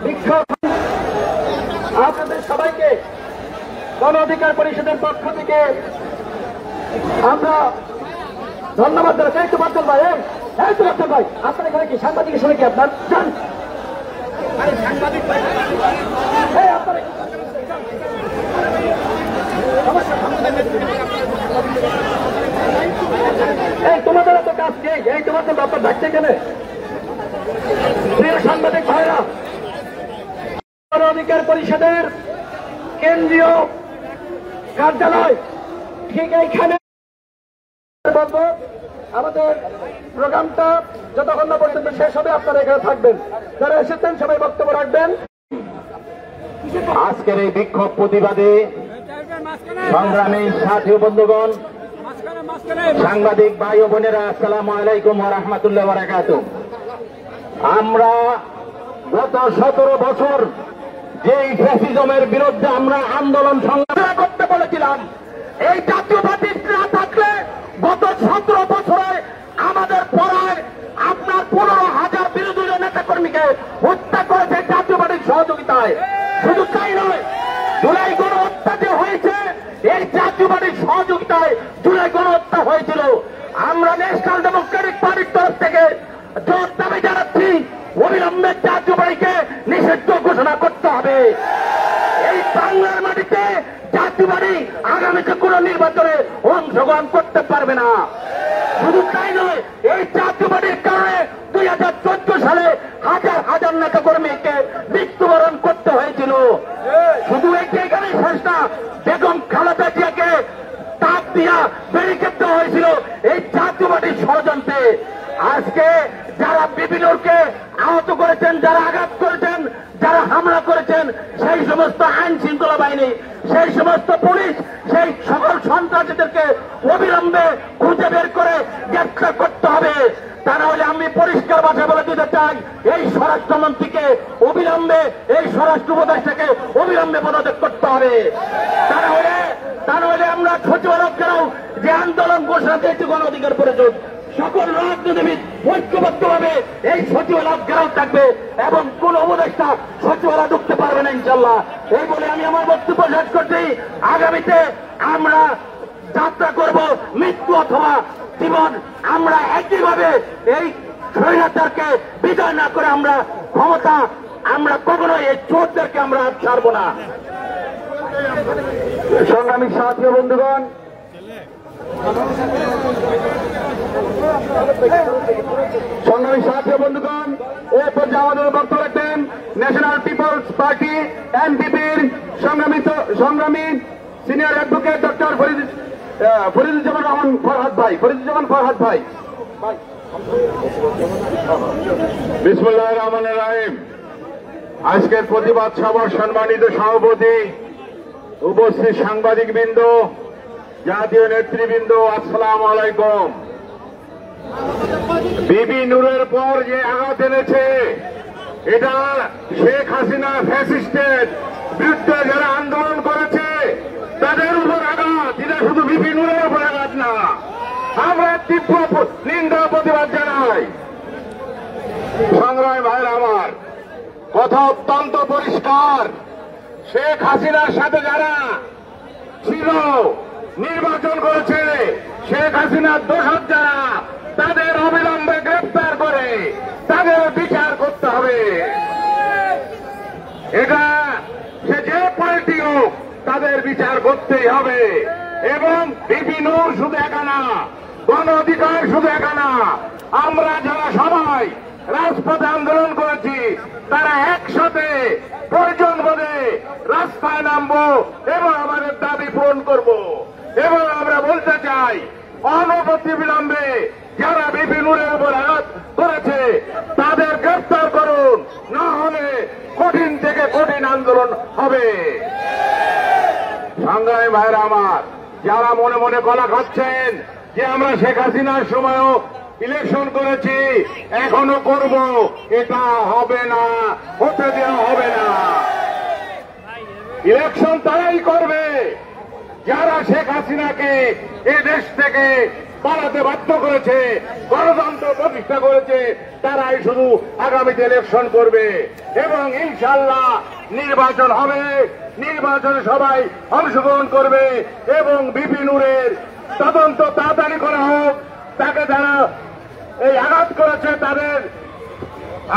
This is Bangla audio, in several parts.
বিক্ষোভ আপনাদের সবাইকে গণ অধিকার পরিষদের পক্ষ থেকে আমরা ধন্যবাদ জানাচ্ছি। একটু বাচ্চা ভাই, একটু বাচ্চা ভাই, আপনার এখানে কি সাংবাদিকের সঙ্গে কি আপনার যান সাংবাদিক ভাই আপনার এই তোমাদের এত কাজ কে? এই তোমাদের ব্যাপার ডাকছে কেন? প্রিয় সাংবাদিক ভাইরা, গণ অধিকার পরিষদের কেন্দ্রীয় কার্যালয় ঠিক এইখানে বলবো। আমাদের প্রোগ্রামটা যতক্ষণ না পর্যন্ত শেষ হবে আপনারা এখানে থাকবেন। যারা এসেছেন সবাই বক্তব্য রাখবেন। আজকের এই বিক্ষোভ প্রতিবাদে সংগ্রামী সাথী ও বন্ধুগণ, সাংবাদিক ভাই ও বোনেরা, আসসালামু আলাইকুম ওয়া রাহমাতুল্লাহি ওয়া বারাকাতুহু। আমরা গত 17 বছর যেই ফ্যাসিজমের বিরুদ্ধে আমরা আন্দোলন সংগ্রাম করতে বলেছিলাম, এই জাতীয়বাদী না থাকলে গত 17 বছরে আমাদের পড়ায় আপনার 15,000 বিরোধী নেতা কর্মীকে হত্যা করেছে জাতীয়বাদীর সহযোগিতায়। শুধু তাই নয়, জুলাই গণহত্যা যে হয়েছে এই জাতীয়বাদীর সহযোগিতায় জুলাই গণহত্যা হয়েছিল। আমরা ন্যাশনাল ডেমোক্রেটিক পার্টির তরফ থেকে জোর দাবি জানাচ্ছি, অবিলম্বে জাতীয়বাদীকে নিষিদ্ধ ঘোষণা করতে হবে। এই বাংলার মাটিতে জাতীয়বাদী আগামীতে কোন নির্বাচনে অংশগ্রহণ করতে পারবে না। শুধু তাই নয়, এই জাতীয়বাদীর কারণে 2014 সালে হাজার হাজার নেতা কর্মীকে মৃত্যুবরণ করতে হয়েছিল। শুধু এখানে শেষ না, বেগম খালেদা জিয়াকে তাপ দিয়া ব্যারিকেড দেওয়া হয়েছিল এই জাতীয়বাদীর ষড়যন্ত্রে। আজকে যারা বিপিনুরকে আহত করেছেন, যারা আঘাত করেছেন, যারা হামলা করেছেন, সেই সমস্ত আইন শৃঙ্খলা বাহিনী, সেই সমস্ত পুলিশ, সেই সকল সন্ত্রাসীদেরকে অবিলম্বে খুঁজে বের করে গ্রেফতার করতে হবে। তা না হলে আমি পরিষ্কার ভাষায় বলে দিতে চাই, এই স্বরাষ্ট্রমন্ত্রীকে অবিলম্বে, এই স্বরাষ্ট্র উপদেষ্টাকে অবিলম্বে পদত্যাগ করতে হবে। তা না হলে আমরা সচিবালয়েও যে আন্দোলন ঘোষণা দিয়েছি গণ অধিকার পরিষদ, সকল রাজনীতিবিদ ঐক্যবদ্ধভাবে এই সচিবালয় ঘেরাও থাকবে এবং কোন উপদেষ্টা সচিবালয় ঢুকতে পারবে না ইনশাল্লাহ। এই বলে আমি আমার বক্তব্য শেষ করছি। আগামীতে আমরা যাত্রা করব মৃত্যু অথবা জীবন। আমরা একইভাবে এই স্বৈরাচারকে বিদায় না করে আমরা ক্ষমতা, আমরা কখনোই এই চোরদেরকে আমরা ছাড়ব না। সংগ্রামী সাথী ও বন্ধুগণ, সংগ্রামী সাথী ও বন্ধুগণ, এ পর্যায়ে আমাদের বক্তব্য রাখবেন ন্যাশনাল পিপলস পার্টি এনপিপির সংগ্রামী senior advocate doctor Fariduzzaman Rahman Farhad ভাই। ফরিদুজ্জামান ফরহাদ ভাই। বিসমিল্লাহির রহমানির রহিম। আজকের প্রতিবাদ সভার সম্মানিত সভাপতি, উপস্থিত সাংবাদিকবৃন্দ, জাতীয় নেতৃবৃন্দ, আসসালামু আলাইকুম। বিবি নূরের পর যে আঘাত এনেছে, এটা শেখ হাসিনা ফ্যাসিস্টের বিরুদ্ধে যারা আন্দোলন করেছে তাদের উপর আঘাত। এটা শুধু বিবি নূরের উপর আঘাত না, আমরা তীব্র নিন্দা প্রতিবাদ জানাই। সংগ্রামী ভাইয়ের আমার কথা অত্যন্ত পরিষ্কার, শেখ হাসিনার সাথে যারা ছিল, নির্বাচন করেছে, শেখ হাসিনার দোষর যারা, তাদের অবিলম্বে গ্রেফতার করে তাদের বিচার করতে হবে। এটা সে যে পার্টি হোক, তাদের বিচার করতেই হবে। এবং বিপি নূর শুধু একা না, গণ অধিকার শুধু একা না, আমরা যারা সবাই রাজপথে আন্দোলন করেছি তারা একসাথে প্রয়োজন বোধে রাস্তায় নামবো এবং আমাদের দাবি পূরণ করব। এবং আমরা বলতে চাই, অনতিবিলম্বে যারা বিপি নূরের উপর আঘাত করেছে তাদের গ্রেফতার করুন, না হলে কঠিন থেকে কঠিন আন্দোলন হবে। সংগ্রামী ভাইরা আমার, যারা মনে মনে কলা খাচ্ছেন যে আমরা শেখ হাসিনার সময়ও ইলেকশন করেছি, এখনো করব, এটা হবে না, হতে দেওয়া হবে না। ইলেকশন তারাই করবে যারা শেখ হাসিনাকে এ দেশ থেকে পালাতে বাধ্য করেছে, গণতন্ত্র প্রতিষ্ঠা করেছে, তারাই শুধু আগামীতে ইলেকশন করবে এবং ইনশাআল্লাহ নির্বাচন হবে। নির্বাচনে সবাই অংশগ্রহণ করবে এবং বিপি নূরের তদন্ত তাড়াতাড়ি করা হোক। তাকে যারা এই আঘাত করেছে তাদের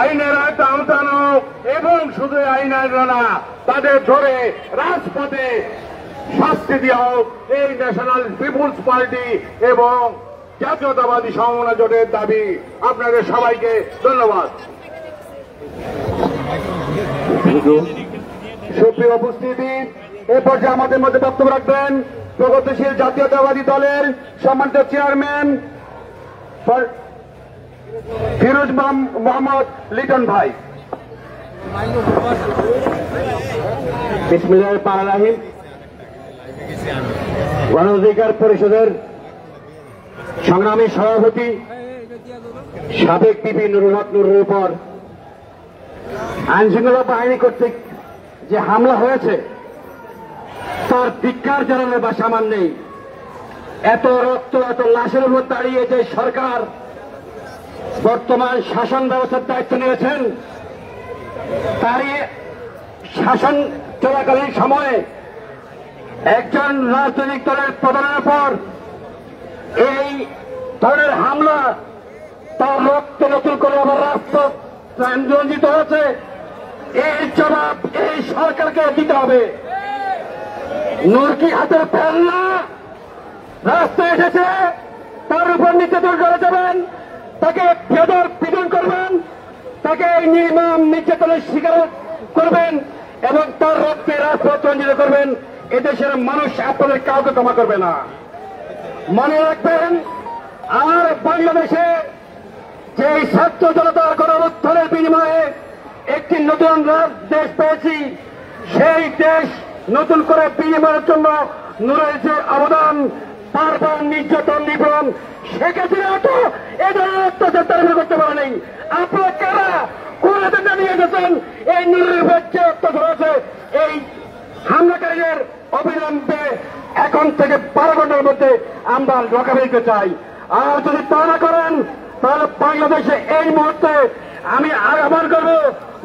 আইনের আয়ত্তে আওতানো হোক এবং শুধু আইনের না, তাদের ধরে রাজপথে শাস্তি দেওয়া হোক। এই ন্যাশনাল পিপুলস পার্টি এবং জাতীয়তাবাদী সমমনা জোটের দাবি। আপনাদের সবাইকে ধন্যবাদ। সুপ্রিয় উপস্থিতি, এ পর্যায়ে আমাদের মধ্যে বক্তব্য রাখবেন প্রগতিশীল জাতীয়তাবাদী দলের সম্মানিত চেয়ারম্যান ফিরোজ মোহাম্মদ লিটন ভাই। বিসমিল্লাহির রহমানির রহিম। গণ অধিকার পরিষদের সংগ্রামী সভাপতি সাবেক বিপি নুরুল হক নুরের উপর আইনশৃঙ্খলা বাহিনী কর্তৃক যে হামলা হয়েছে তার ধিক্কার জানানোর বা সামান নেই। এত রক্ত, এত লাশের উপর দাঁড়িয়ে যে সরকার বর্তমান শাসন ব্যবস্থার দায়িত্ব নিয়েছেন, তারই শাসন চলাকালীন সময়ে একজন রাজনৈতিক দলের প্রধানের উপর এই ধরনের হামলা, তার রক্ত নতুন করে আবার রাজপথ রঞ্জিত হয়েছে। এর জবাব এই সরকারকে দিতে হবে। নূর কি হাতের ফেলনা রাস্তায় এসেছে, তার উপর নির্যাতন করে যাবেন, তাকে বেদর পিটন করবেন, তাকে এই নির্মম নির্যাতনের শিকার করবেন এবং তার রক্তে রাজপথ রঞ্জিত করবেন। এদেশের মানুষ আপনাদের কাউকে ক্ষমা করবে না, মনে রাখবেন। আর বাংলাদেশে যে ছাত্র জনতার গণঅভ্যুত্থানের বিনিময়ে একটি নতুন দেশ পেয়েছি, সেই দেশ নতুন করে বিনিময়ের জন্য নূরের যে অবদান, বারবার নির্যাতন নিপীড়ন, সেক্ষেত্রে তো এ ধরনের অত্যাচার তারা করতে পারে নাই। আপনারা কারা কোন এজেন্ডা নিয়ে এসেছেন এই নূরের উপর যে অত্যাচার আছে, এই হামলাকারীদের অবিলম্বে এখন থেকে 12 ঘন্টার মধ্যে আমরা রক্ষা পেতে চাই। আর যদি তা না করেন তাহলে বাংলাদেশে এই মুহূর্তে আমি আহ্বান করব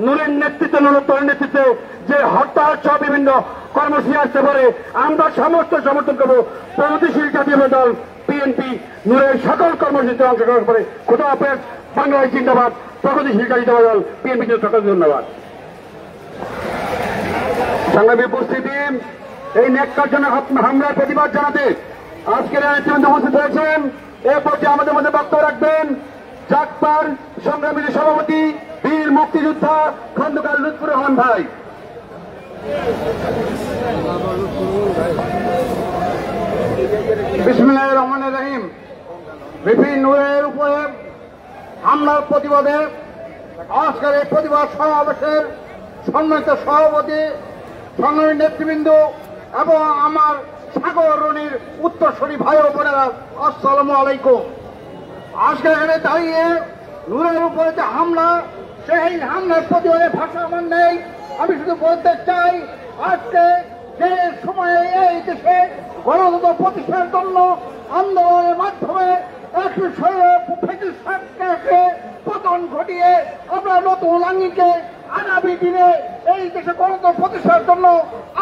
নূরের নেতৃত্বে, নূরের নেতৃত্বে যে হরতাল সহ বিভিন্ন কর্মসূচি আসতে পারে, আমরা সমস্ত সমর্থন করব। প্রগতিশীল জাতীয় দল বিএনপি নূরের সকল কর্মসূচিতে অংশগ্রহণ করে। খোদা হাফেজ। বাংলাদেশ জিন্দাবাদ। প্রগতিশীল জাতীয় দল বিএনপি সকল ধন্যবাদ। সংগ্রামী উপস্থিতি, এই ন্যাক্কারজনক হামলার প্রতিবাদ জানাতে আজকের আয়োজনে উপস্থিত হয়েছেন। এ পর্যায়ে আমাদের মধ্যে বক্তব্য রাখবেন জাগপার সংগ্রামী সভাপতি বীর মুক্তিযোদ্ধা খন্দকার লুৎফুর রহমান ভাই। বিসমিল্লাহির রহমানির রহিম। বিপি নূরের উপরে হামলার প্রতিবাদে আজকের এই প্রতিবাদ সমাবেশের সম্মানিত সভাপতি, সংগ্রামী নেতৃবৃন্দ এবং আমার সাগর রনির উত্তরসূরি ভাই ও বোনেরা, আসসালামু আলাইকুম। আজকে এখানে দাঁড়িয়ে নূরের উপরে যে হামলা, সেই হামলার প্রতিবাদে ভাষা আমার নেই। আমি শুধু বলতে চাই, আজকে যে সময়ে এই দেশে গণতন্ত্র প্রতিষ্ঠার জন্য আন্দোলনের মাধ্যমে একটি সরকারকে পতন ঘটিয়ে আমরা নতুন আঙ্গিকে আগামী দিনে এই দেশে গণতন্ত্র প্রতিষ্ঠার জন্য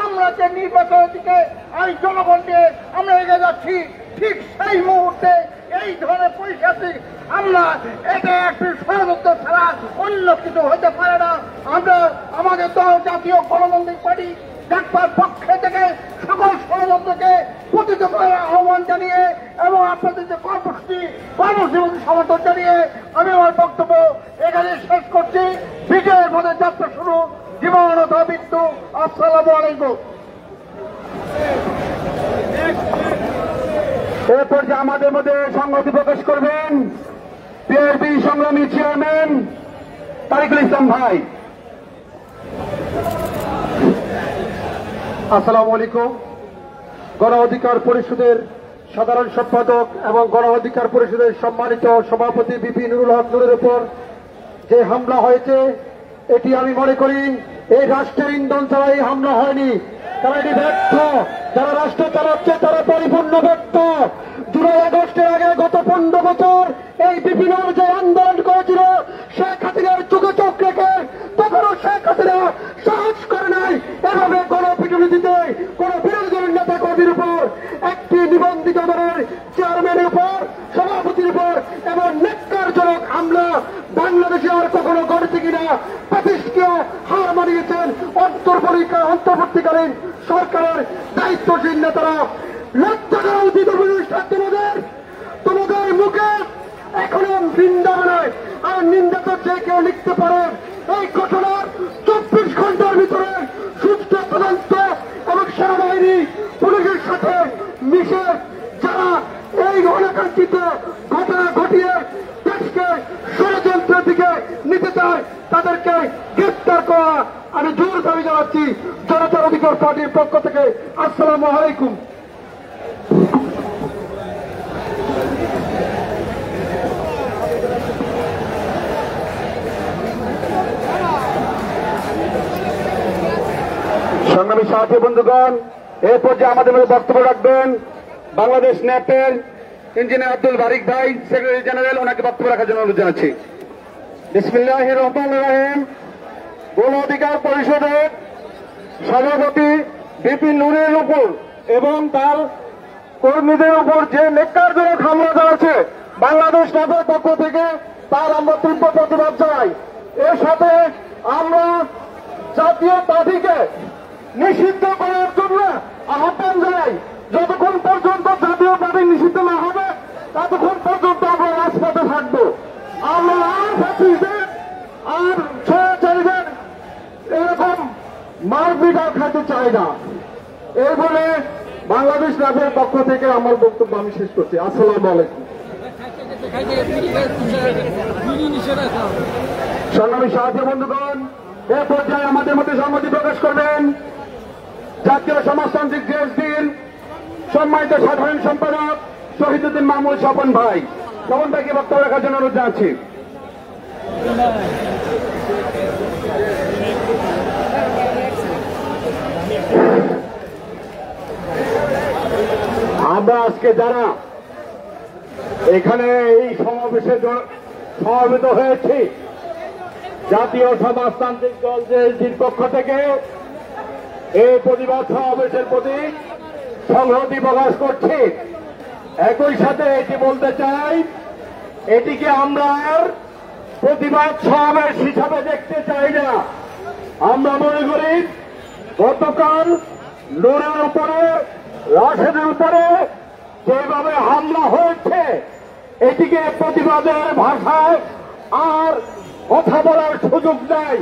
আমরা যে নির্বাচনের দিকে এই জনগণকে আমরা এগিয়ে যাচ্ছি, ঠিক সেই মুহূর্তে এই ধরনের পরিস্থিতি আমরা এটা একটি ষড়যন্ত্র ছাড়া অন্য কিছু হতে পারে না। আমরা আমাদের দল জাতীয় গণতান্ত্রিক পার্টি ডাকবার পক্ষে থেকে সকল ষড়যন্ত্রকে প্রতিহত করার আহ্বান জানিয়ে এবং আপনাদের যে কর্মসূচি সমর্থন জানিয়ে আমি আমার বক্তব্য এখানে শেষ করছি। বিজয়ের পথে যাত্রা শুরু, জীবন অথবা মৃত্যু। আসসালামু আলাইকুম। এ পর্যায়ে আমাদের মধ্যে সংহতি প্রকাশ করবেন বিএনপি সংগ্রামী চেয়ারম্যান তারিকুল ইসলাম ভাই। আসসালামু আলাইকুম। গণ অধিকার পরিষদের সাধারণ সম্পাদক এবং গণ অধিকার পরিষদের সম্মানিত সভাপতি বিপি নুরুল হক নুরের উপর যে হামলা হয়েছে, এটি আমি মনে করি এই রাষ্ট্রের ইন্ধন ছাড়া এই হামলা হয়নি। তারা এটি ব্যর্থ, যারা রাষ্ট্র চালাচ্ছে তারা পরিপূর্ণ ব্যর্থ। আমরা আগস্টের আগে গত 15 বছর এই বিভিন্ন যে আন্দোলন করেছিল শেখ হাসিনার চোখে চোখ রেখে তখনও শেখ হাসিনা সাহস করে নাই এভাবে গণপিটুনি দিতে কোন বিরোধী দলের নেতা কর্মীর উপর, একটি নিবন্ধিত দলের চেয়ারম্যানের উপর, সভাপতির উপর এবং নেককারজনক হামলা বাংলাদেশে আর কখনো ঘটেছে কিনা প্যাসিস্টকে হার মানিয়েছেন অন্তর্বর্তীকালীন সরকারের দায়িত্বশীল নেতারা। লজ্জা করা উচিত তোমাদের মুখে এখনো নিন্দা নয়, আর নিন্দা তো যে কেউ লিখতে পারে। এই ঘটনার 24 ঘন্টার ভিতরে সুস্থ তদন্ত এবং সেনাবাহিনী পুলিশের সাথে মিশে যারা এই অনাকাঙ্ক্ষিত ঘটনা ঘটিয়ে দেশকে ষড়যন্ত্রের দিকে নিতে চায় তাদেরকে গ্রেফতার করা আমি জোর দাবি জানাচ্ছি জনতার অধিকার পার্টির পক্ষ থেকে। আসসালামু আলাইকুম। সংগ্রামী সাথী বন্ধুগণ, এ পর্যায়ে আমাদের মধ্যে বক্তব্য রাখবেন বাংলাদেশ ন্যাপের ইঞ্জিনিয়ার আব্দুল বারিক ভাই, সেক্রেটারি জেনারেল। ওনাকে বক্তব্য রাখার জন্য অনুরোধ জানাচ্ছি। বিসমিল্লাহির রহমানির রহিম। গণ অধিকার পরিষদের সভাপতি বিপিন নুরের উপর এবং তার কর্মীদের উপর যে নেককারজনক হামলা চালাচ্ছে বাংলাদেশ ন্যাপের পক্ষ থেকে তার আমরা তীব্র প্রতিবাদ জানাই। এর সাথে আমরা জাতীয় পার্টিকে নিষিদ্ধ করার জন্য আহ্বান জানাই। যতক্ষণ পর্যন্ত জাতীয় পার্টি নিষিদ্ধ না হবে ততক্ষণ পর্যন্ত আমরা রাজপথে থাকবো। আমরা আর ফ্যাসিস্টদের আর স্বৈরাচারীদের এরকম মারপিট আর খাইতে চাই না। এই বলে বাংলাদেশ রাজের পক্ষ থেকে আমার বক্তব্য আমি শেষ করছি। আসসালামু আলাইকুম। সংগ্রামী সাহায্য বন্ধুগণ, এ পর্যায়ে আমাদের মধ্যে সম্মতি প্রকাশ করবেন জাতীয় সমাজতান্ত্রিক জেএসডির সম্মানিত সাধারণ সম্পাদক শহীদুদ্দিন মাহমুদ স্বপন ভাই। স্বপন ভাইকে বক্তব্য রাখার জন্য অনুরোধ জানাচ্ছি। আমরা আজকে যারা এখানে এই সমাবেশে সমবেত হয়েছি জাতীয় সমাজতান্ত্রিক দল জেএসডির পক্ষ থেকে এই প্রতিবাদ সমাবেশের প্রতি সংহতি প্রকাশ করছি। একই সাথে এটি বলতে চাই, এটিকে আমরা আর প্রতিবাদ সমাবেশ হিসাবে দেখতে চাই না। আমরা মনে করি গতকাল নূরের উপরে, রাশেদের উপরে যেভাবে হামলা হয়েছে এটিকে প্রতিবাদের ভাষায় আর কথা বলার সুযোগ নাই।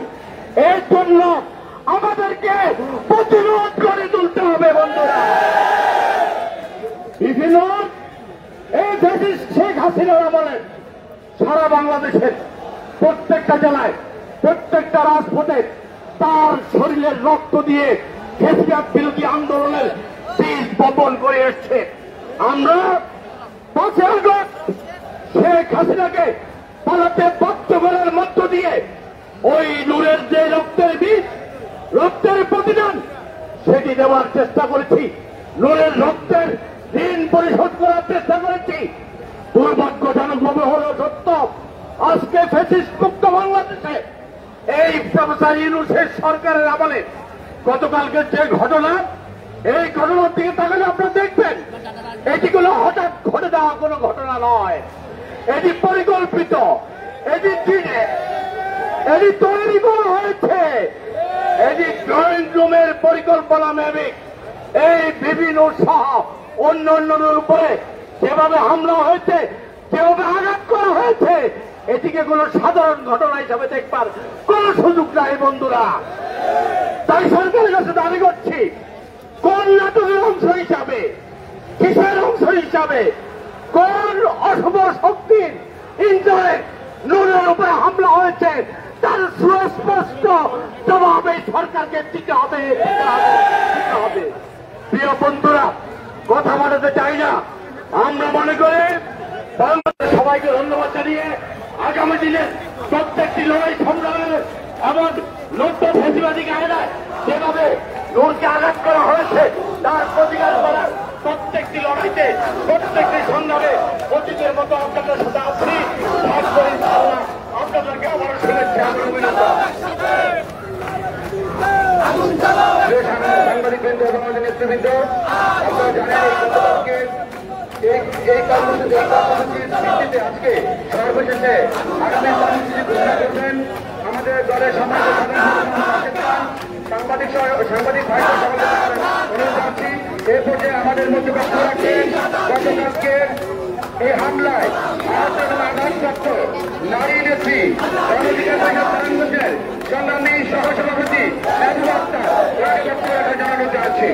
এর জন্য আমাদেরকে প্রতিরোধ করে তুলতে হবে বন্ধুরা। বিভিন্ন এই দেশের শেখ হাসিনার আমলে সারা বাংলাদেশের প্রত্যেকটা জেলায় প্রত্যেকটা রাজপথে তার শরীরের রক্ত দিয়ে খেসিয়াত বিরোধী আন্দোলনের বীজ বপন করে এসছে। আমরা 5 আগস্ট শেখ হাসিনাকে পালাতে বাধ্য করার মধ্য দিয়ে ওই নূরের যে রক্তের বীজ, রক্তের প্রতিদান সেটি দেওয়ার চেষ্টা করেছি। নূরের রক্তের ঋণ পরিশোধ করার চেষ্টা করেছি। দুর্ভাগ্যজনকভাবে হল সত্য, আজকে ফ্যাসিস্ট মুক্ত বাংলাদেশে এই প্রফেসর ইউনূসের সরকারের আমলে গতকালকের যে ঘটনা, এই ঘটনার দিকে তাকালে আপনারা দেখবেন এটি কোনো হঠাৎ ঘটে যাওয়া কোনো ঘটনা নয়। এটি পরিকল্পিত, এটি তৈরি করা হয়েছে। এটি ড্রয়িং রুমের পরিকল্পনা মেবিক এই বিভিন্ন সহ অন্যান্যদের উপরে যেভাবে হামলা হয়েছে, যেভাবে আঘাত করা হয়েছে, এটিকে কোনো সাধারণ ঘটনা হিসাবে দেখবার কোন সুযোগ নাই বন্ধুরা। তাই সরকারের কাছে দাবি করছি, কোন নাটকের অংশ হিসাবে, কিসের অংশ হিসাবে, কোন অশুভ শক্তির ইন্ধনে নূরের উপরে হামলা হয়েছে তার সুস্পষ্ট জবাব এই সরকারকে দিতে হবে। প্রিয় বন্ধুরা, কথা বলাতে চাই না। আমরা মনে করি বাংলাদেশ সবাইকে ধন্যবাদ জানিয়ে আগামী দিনে প্রত্যেকটি লড়াই সংগ্রামে এবং লড়তে ফেসিবাদী গায়েরায় যেভাবে নূরকে আঘাত করা হয়েছে তার প্রতিকার করার প্রত্যেকটি লড়াইতে প্রত্যেকটি সংগ্রামে অতীতের মতো আপনাদের সাথে আছি। আপনাদেরকে আবার শুভেচ্ছা অভিনন্দন। সাংবাদিকবৃন্দ এবং আমাদের নেতৃবৃন্দ, আপনারা জানেন এই কর্মসূচির ভিত্তিতে আজকে সর্বশেষে আগামী কর্মসূচি ঘোষণা করবেন আমাদের দলের সাংবাদিক ভাইদের অনুরোধ জানাচ্ছি। এ পর্যায়ে আমাদের মধ্যে বক্তব্য রাখবেন গতকালকে এই হামলায় আহত এবং আঘাতপ্রাপ্ত নারী নেত্রী গণঅধিকার নারায়ণগঞ্জের সংগ্রামী সহসভাপতি মেহবুব আক্তার বক্তব্য রাখা জানানো যাচ্ছে।